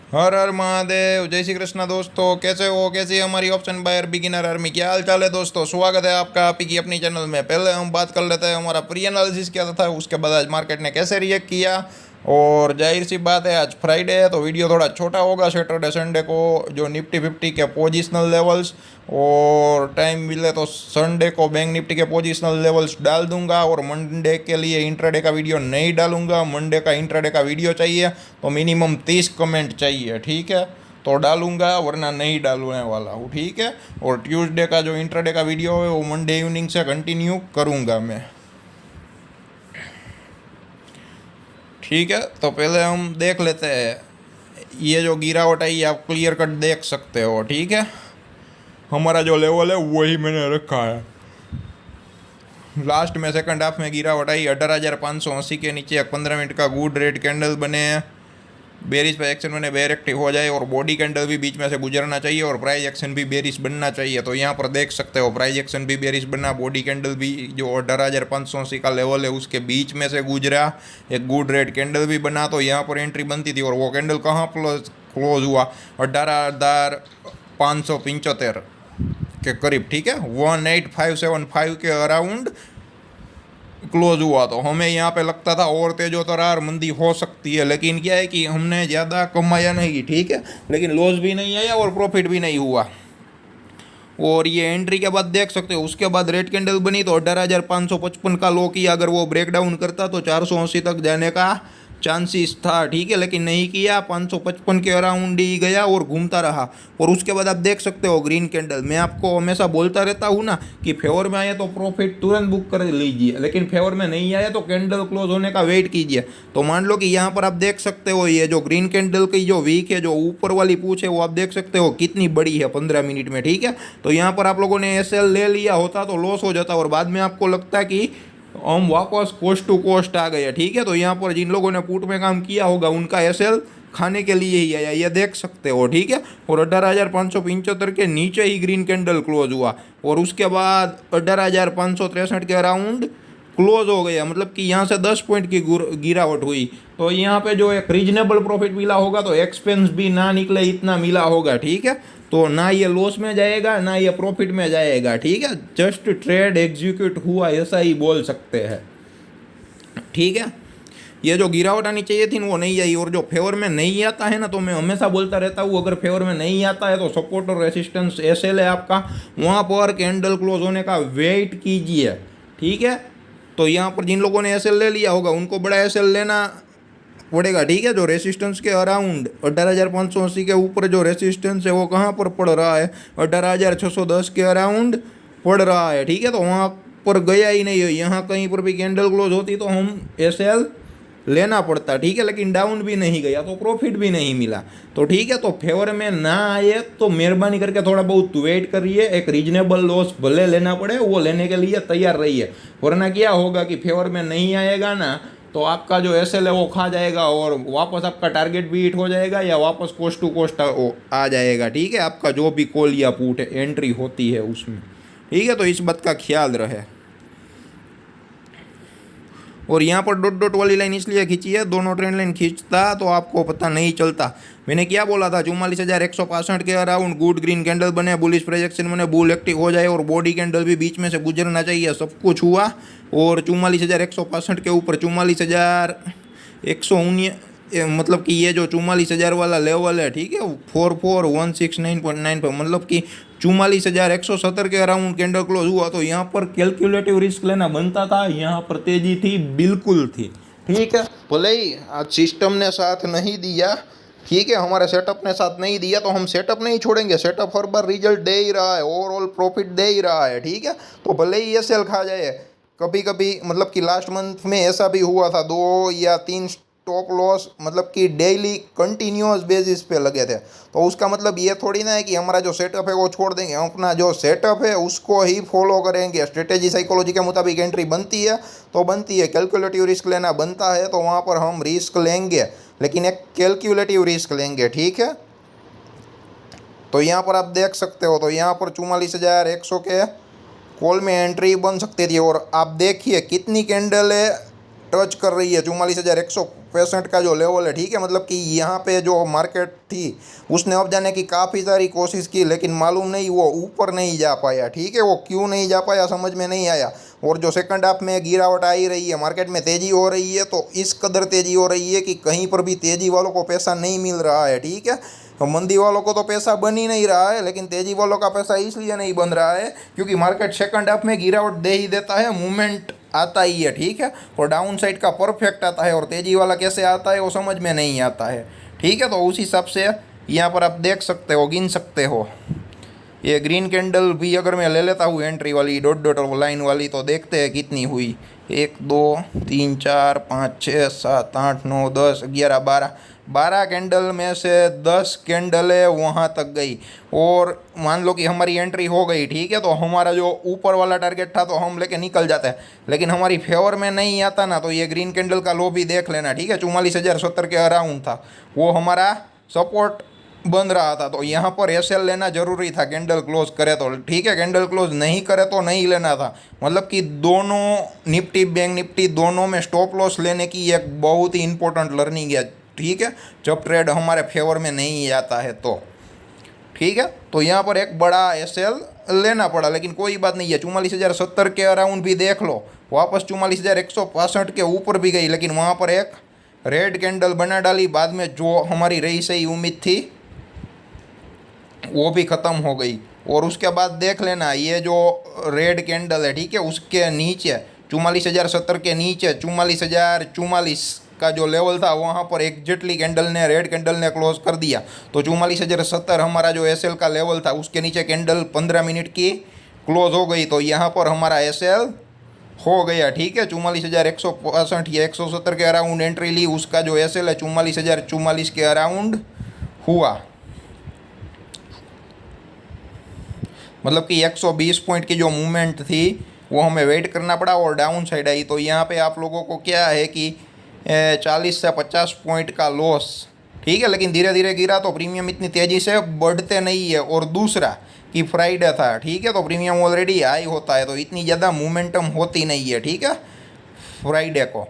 हर हर महादेव। जय श्री कृष्णा दोस्तों, कैसे हो? कैसी है हमारी ऑप्शन बायर बिगिनर आर्मी? क्या हाल चाल है दोस्तों? स्वागत है आपका आप ही की अपनी चैनल में। पहले हम बात कर लेते हैं हमारा प्री एनालिसिस क्या था, उसके बाद आज मार्केट ने कैसे रिएक्ट किया। और जाहिर सी बात है आज फ्राइडे है तो वीडियो थोड़ा छोटा होगा। सैटरडे संडे को जो निफ्टी फिफ्टी के पोजिशनल लेवल्स और टाइम मिले तो संडे को बैंक निफ्टी के पोजिशनल लेवल्स डाल दूंगा। और मंडे के लिए इंट्राडे का वीडियो नहीं डालूंगा। मंडे का इंट्राडे का वीडियो चाहिए तो मिनिमम 30 कमेंट चाहिए, ठीक है? तो डालूंगा वरना नहीं डालने वाला हूँ, ठीक है? और ट्यूसडे का जो इंट्राडे का वीडियो है वो मंडे इवनिंग से कंटिन्यू करूँगा मैं, ठीक है? तो पहले हम देख लेते हैं ये जो गिरावट आई आप क्लियर कट देख सकते हो, ठीक है? हमारा जो लेवल है वही मैंने रखा है। लास्ट में सेकंड हाफ में गिरावट आई 18,580 के नीचे एक 15 मिनट का गुड रेड कैंडल बने हैं। बेरिश पे एक्शन बने, बेयर एक्टिव हो जाए और बॉडी कैंडल भी बीच में से गुजरना चाहिए और प्राइस एक्शन भी बेरिश बनना चाहिए। तो यहाँ पर देख सकते हो प्राइस एक्शन भी बेरिश बनना, बॉडी कैंडल भी जो 18,580 का लेवल है उसके बीच में से गुजरा, एक गुड रेड कैंडल भी बना। तो यहाँ पर एंट्री बनती थी और वो कैंडल कहाँ क्लोज हुआ? 18,575 के करीब, ठीक है? 18,575 के अराउंड क्लोज हुआ। तो हमें यहाँ पे लगता था और तेजो तरार मंदी हो सकती है, लेकिन क्या है कि हमने ज़्यादा कमाया नहीं, ठीक है? लेकिन लॉस भी नहीं आया और प्रॉफिट भी नहीं हुआ। और ये एंट्री के बाद देख सकते हो उसके बाद रेड कैंडल बनी तो 18,555 का लो किया। अगर वो ब्रेक डाउन करता तो 480 तक जाने का चांसेस था, ठीक है? लेकिन नहीं किया, 555 के अराउंड ही गया और घूमता रहा। और उसके बाद आप देख सकते हो ग्रीन कैंडल। मैं आपको हमेशा बोलता रहता हूँ ना कि फेवर में आया तो प्रॉफिट तुरंत बुक कर लीजिए, लेकिन फेवर में नहीं आया तो कैंडल क्लोज होने का वेट कीजिए। तो मान लो कि यहाँ पर आप देख सकते हो ये जो ग्रीन कैंडल की जो वीक है, जो ऊपर वाली पूछ है, वो आप देख सकते हो कितनी बड़ी है 15 मिनट में, ठीक है? तो यहाँ पर आप लोगों ने एसएल ले लिया होता तो लॉस हो जाता और बाद में आपको लगता कि हम वापस कोस्ट टू कोस्ट आ गए, ठीक है? तो यहाँ पर जिन लोगों ने पुट में काम किया होगा उनका एसएल खाने के लिए ही आया, ये देख सकते हो, ठीक है? और 18,575 के नीचे ही ग्रीन कैंडल क्लोज हुआ और उसके बाद 18,563 के अराउंड क्लोज हो गया। मतलब कि यहाँ से 10 पॉइंट की गिरावट हुई। तो यहाँ पे जो एक रीजनेबल प्रॉफिट मिला होगा तो एक्सपेंस भी ना निकले इतना मिला होगा, ठीक है? तो ना ये लॉस में जाएगा ना ये प्रॉफिट में जाएगा, ठीक है? जस्ट ट्रेड एग्जीक्यूट हुआ ऐसा ही बोल सकते हैं, ठीक है? ये जो गिरावट आनी चाहिए थी वो नहीं आई। और जो फेवर में नहीं आता है ना, तो मैं हमेशा बोलता रहता हूँ अगर फेवर में नहीं आता है तो सपोर्ट और रेसिस्टेंस एसएल है आपका, वहाँ पर कैंडल क्लोज होने का वेट कीजिए, ठीक है? तो यहाँ पर जिन लोगों ने एसएल ले लिया होगा उनको बड़ा एसएल लेना पड़ेगा, ठीक है? जो रेसिस्टेंस के अराउंड 18,580 के ऊपर जो रेसिस्टेंस है वो कहाँ पर पड़ रहा है? 18,610 के अराउंड पड़ रहा है, ठीक है? तो वहाँ पर गया ही नहीं है। यहाँ कहीं पर भी कैंडल क्लोज होती तो हम एसएल लेना पड़ता, ठीक है? लेकिन डाउन भी नहीं गया तो प्रॉफिट भी नहीं मिला। तो ठीक है, तो फेवर में ना आए तो मेहरबानी करके थोड़ा बहुत वेट करिए। एक रीजनेबल लॉस भले लेना पड़े वो लेने के लिए तैयार रहिए, वरना क्या होगा कि फेवर में नहीं आएगा ना तो आपका जो एसएल है वो खा जाएगा और वापस आपका टारगेट भी हिट हो जाएगा या वापस कोस्ट टू कोस्ट आ जाएगा, ठीक है? आपका जो भी कॉल या पुट एंट्री होती है उसमें, ठीक है? तो इस बात का ख्याल रहे। और यहाँ पर डॉट डॉट वाली लाइन इसलिए खींची है, दोनों ट्रेंड लाइन खींचता तो आपको पता नहीं चलता। मैंने क्या बोला था? 44,165 के अराउंड गुड ग्रीन कैंडल बने, बुलिश प्रोजेक्शन बने, बुल एक्टिव हो जाए और बॉडी कैंडल भी बीच में से गुजरना चाहिए। सब कुछ हुआ और 44,165 के ऊपर 44,119 मतलब कि ये जो 44,000 वाला लेवल है, ठीक है? 44,169.95 मतलब कि 44,170 के अराउंड कैंडल क्लोज हुआ। तो यहाँ पर कैलकुलेटिव रिस्क लेना बनता था, यहाँ पर तेजी थी, बिल्कुल थी, ठीक है? भले ही आज सिस्टम ने साथ नहीं दिया, ठीक है, हमारे सेटअप ने साथ नहीं दिया तो हम सेटअप नहीं छोड़ेंगे। सेटअप हर बार रिजल्ट दे ही रहा है, ओवरऑल प्रॉफिट दे ही रहा है, ठीक है? तो भले ही ये सेल खा जाए कभी कभी, मतलब कि लास्ट मंथ में ऐसा भी हुआ था, 2 या 3 स्टॉप लॉस मतलब कि डेली कंटिन्यूअस बेसिस पे लगे थे। तो उसका मतलब ये थोड़ी ना है कि हमारा जो सेटअप है वो छोड़ देंगे। हम अपना जो सेटअप है उसको ही फॉलो करेंगे। स्ट्रेटेजी साइकोलॉजी के मुताबिक एंट्री बनती है तो बनती है, कैलकुलेटिव रिस्क लेना बनता है तो वहाँ पर हम रिस्क लेंगे, लेकिन एक कैलकुलेटिव रिस्क लेंगे, ठीक है? तो यहाँ पर आप देख सकते हो, तो यहाँ पर 44,100 के कॉल में एंट्री बन सकती थी और आप देखिए कितनी कैंडल है टच कर रही है 44,165 का जो लेवल है, ठीक है। मतलब कि यहाँ पे जो मार्केट थी उसने अब जाने की काफ़ी सारी कोशिश की, लेकिन मालूम नहीं वो ऊपर नहीं जा पाया, ठीक है। वो क्यों नहीं जा पाया समझ में नहीं आया। और जो सेकंड हाफ में गिरावट आ ही रही है, मार्केट में तेज़ी हो रही है, तो इस कदर तेज़ी हो रही है कि कहीं पर भी तेज़ी वालों को पैसा नहीं मिल रहा है, ठीक है। तो मंदी वालों को तो पैसा बन ही नहीं रहा है, लेकिन तेज़ी वालों का पैसा इसलिए नहीं बन रहा है क्योंकि मार्केट सेकंड हाफ में गिरावट दे ही देता है, मूवमेंट आता ही है, ठीक है। और डाउन साइड का परफेक्ट आता है, और तेज़ी वाला कैसे आता है वो समझ में नहीं आता है, ठीक है। तो उस हिसाब से यहाँ पर आप देख सकते हो, गिन सकते हो। ये ग्रीन कैंडल भी अगर मैं ले लेता हूँ एंट्री वाली डॉट डॉट लाइन वाली, तो देखते हैं कितनी हुई। 1 2 3 4 5 6 7 8 9 10 11 12 कैंडल में से 10 कैंडलें वहाँ तक गई, और मान लो कि हमारी एंट्री हो गई, ठीक है। तो हमारा जो ऊपर वाला टारगेट था तो हम लेके निकल जाते हैं, लेकिन हमारी फेवर में नहीं आता ना, तो ये ग्रीन कैंडल का लो भी देख लेना, ठीक है। 44,070 के अराउंड था, वो हमारा सपोर्ट बन रहा था, तो यहाँ पर एसएल लेना जरूरी था कैंडल क्लोज करे तो, ठीक है। कैंडल क्लोज नहीं करे तो नहीं लेना था। मतलब कि दोनों निफ्टी बैंक निफ्टी दोनों में स्टॉप लॉस लेने की एक बहुत ही इंपॉर्टेंट लर्निंग है, ठीक है, जब ट्रेड हमारे फेवर में नहीं आता है तो, ठीक है। तो यहाँ पर एक बड़ा एसएल लेना पड़ा, लेकिन कोई बात नहीं है। 44,070 के अराउंड भी देख लो, वापस 44,165 के ऊपर भी गई, लेकिन वहाँ पर एक रेड कैंडल बना डाली बाद में, जो हमारी रही सही उम्मीद थी वो भी ख़त्म हो गई। और उसके बाद देख लेना, ये जो रेड कैंडल है, ठीक है, उसके नीचे 44,070 के नीचे 44,044 का जो लेवल था वहाँ पर एग्जैक्टली कैंडल ने, रेड कैंडल ने क्लोज कर दिया। तो 44,070 हमारा जो एसएल का लेवल था, उसके नीचे कैंडल 15 मिनट की क्लोज हो गई, तो यहाँ पर हमारा एसएल हो गया, ठीक है। 44,165 या 170 के अराउंड एंट्री ली, उसका जो एसएल है 44,044 के अराउंड हुआ। मतलब कि 120 पॉइंट की जो मूवमेंट थी वो हमें वेट करना पड़ा, और डाउन साइड आई। तो यहाँ पे आप लोगों को क्या है कि 40 से 50 पॉइंट का लॉस, ठीक है, लेकिन धीरे धीरे गिरा, तो प्रीमियम इतनी तेज़ी से बढ़ते नहीं है। और दूसरा कि फ्राइडे था, ठीक है, तो प्रीमियम ऑलरेडी हाई होता है, तो इतनी ज़्यादा मोमेंटम होती नहीं है, ठीक है, फ्राइडे को।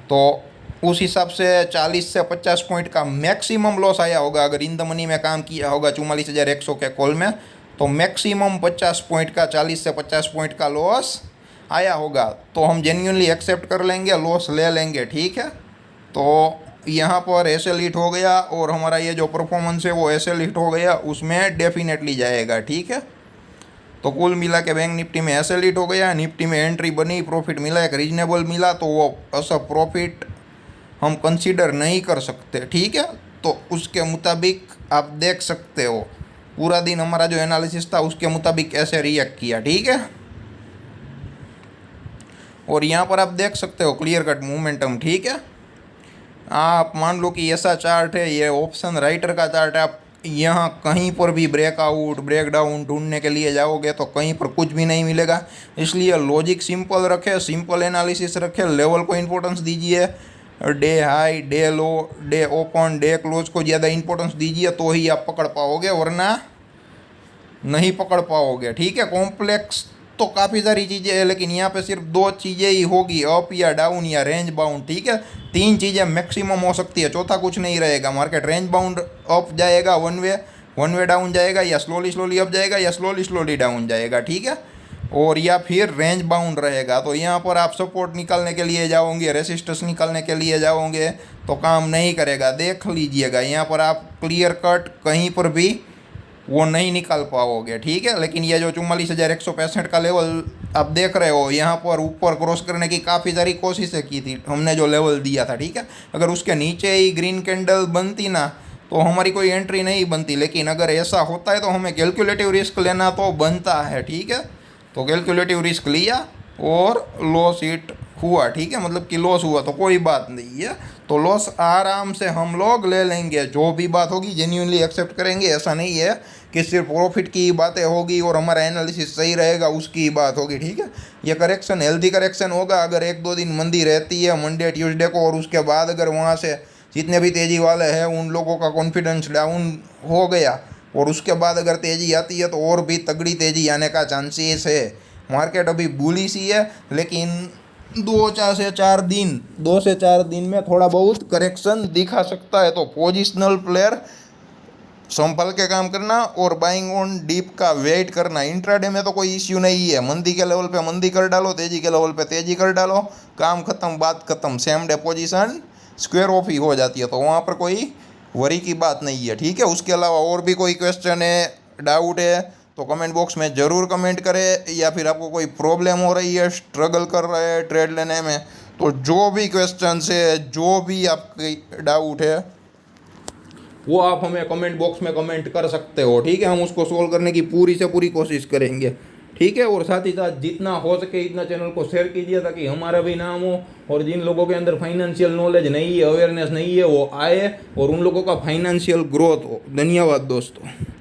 तो उस हिसाब से 40 से 50 पॉइंट का मैक्सिमम लॉस आया होगा अगर इन द मनी में काम किया होगा 44,100 के कॉल में, तो मैक्सिमम 50 पॉइंट का, 40 से 50 पॉइंट का लॉस आया होगा, तो हम जेन्युइनली एक्सेप्ट कर लेंगे, लॉस ले लेंगे, ठीक है। तो यहाँ पर एसएल हिट हो गया, और हमारा ये जो परफॉर्मेंस है वो एसएल हिट हो गया, उसमें डेफिनेटली जाएगा, ठीक है। तो कुल मिला के बैंक निफ्टी में एसएल हिट हो गया, निफ्टी में एंट्री बनी, प्रॉफिट मिला, एक रीजनेबल मिला, तो वो ऐसा प्रॉफिट हम कंसीडर नहीं कर सकते, ठीक है। तो उसके मुताबिक आप देख सकते हो पूरा दिन हमारा जो एनालिसिस था उसके मुताबिक कैसे रिएक्ट किया, ठीक है। और यहाँ पर आप देख सकते हो क्लियर कट मोमेंटम, ठीक है। आप मान लो कि ऐसा चार्ट है, ये ऑप्शन राइटर का चार्ट है, आप यहाँ कहीं पर भी ब्रेकआउट ब्रेकडाउन ढूंढने के लिए जाओगे तो कहीं पर कुछ भी नहीं मिलेगा। इसलिए लॉजिक सिंपल रखें, सिंपल एनालिसिस रखें, लेवल को इम्पोर्टेंस दीजिए, डे हाई डे लो डे ओपन डे क्लोज को ज़्यादा इंपॉर्टेंस दीजिए, तो ही आप पकड़ पाओगे, वरना नहीं पकड़ पाओगे, ठीक है। कॉम्प्लेक्स तो काफ़ी सारी चीज़ें हैं, लेकिन यहाँ पे सिर्फ 2 चीज़ें ही होगी, अप या डाउन या रेंज बाउंड, ठीक है। 3 चीज़ें मैक्सिमम हो सकती है, चौथा कुछ नहीं रहेगा। मार्केट रेंज बाउंड अप जाएगा, वन वे डाउन जाएगा, या स्लोली स्लोली अप जाएगा, या स्लोली स्लोली डाउन जाएगा, ठीक है। और या फिर रेंज बाउंड रहेगा। तो यहाँ पर आप सपोर्ट निकालने के लिए जाओगे, रेसिस्टेंस निकालने के लिए जाओगे तो काम नहीं करेगा। देख लीजिएगा, यहाँ पर आप क्लियर कट कहीं पर भी वो नहीं निकाल पाओगे, ठीक है। लेकिन ये जो 44,165 का लेवल आप देख रहे हो, यहाँ पर ऊपर क्रॉस करने की काफ़ी सारी कोशिशें की थी हमने, जो लेवल दिया था, ठीक है। अगर उसके नीचे ही ग्रीन कैंडल बनती ना तो हमारी कोई एंट्री नहीं बनती, लेकिन अगर ऐसा होता है तो हमें कैलकुलेटिव रिस्क लेना तो बनता है, ठीक है। तो कैलकुलेटिव रिस्क लिया और लॉस हिट हुआ, ठीक है, मतलब कि लॉस हुआ तो कोई बात नहीं है, तो लॉस आराम से हम लोग ले लेंगे। जो भी बात होगी जेन्युइनली एक्सेप्ट करेंगे, ऐसा नहीं है कि सिर्फ प्रॉफिट की बातें होगी और हमारा एनालिसिस सही रहेगा उसकी बात होगी, ठीक है। ये करेक्शन हेल्दी करेक्शन होगा अगर 1-2 दिन मंदी रहती है मंडे ट्यूसडे को, और उसके बाद अगर वहाँ से जितने भी तेज़ी वाले हैं उन लोगों का कॉन्फिडेंस डाउन हो गया और उसके बाद अगर तेज़ी आती है तो और भी तगड़ी तेज़ी आने का चांसेस है। मार्केट अभी बुलिश ही है, लेकिन 2 से 4 दिन में थोड़ा बहुत करेक्शन दिखा सकता है। तो पोजिशनल प्लेयर संभल के काम करना और बाइंग ऑन डीप का वेट करना। इंट्राडे में तो कोई इश्यू नहीं है, मंदी के लेवल पे मंदी कर डालो, तेजी के लेवल पे तेजी कर डालो, काम खत्म, बात खत्म, same day position square off ही हो जाती है, तो वहाँ पर कोई वरी की बात नहीं है। ठीक है, उसके अलावा और भी कोई क्वेश्चन है, डाउट है, तो कमेंट बॉक्स में ज़रूर कमेंट करें, या फिर आपको कोई प्रॉब्लम हो रही है, स्ट्रगल कर रहे हैं ट्रेड लेने में, तो जो भी क्वेश्चन है, जो भी आपकी डाउट है, वो आप हमें कमेंट बॉक्स में कमेंट कर सकते हो। ठीक है, हम उसको सोल्व करने की पूरी से पूरी कोशिश करेंगे। ठीक है, और साथ ही साथ जितना हो सके इतना चैनल को शेयर कीजिए ताकि हमारा भी नाम हो, और जिन लोगों के अंदर फाइनेंशियल नॉलेज नहीं है, अवेयरनेस नहीं है, वो आए और उन लोगों का फाइनेंशियल ग्रोथ हो। धन्यवाद दोस्तों।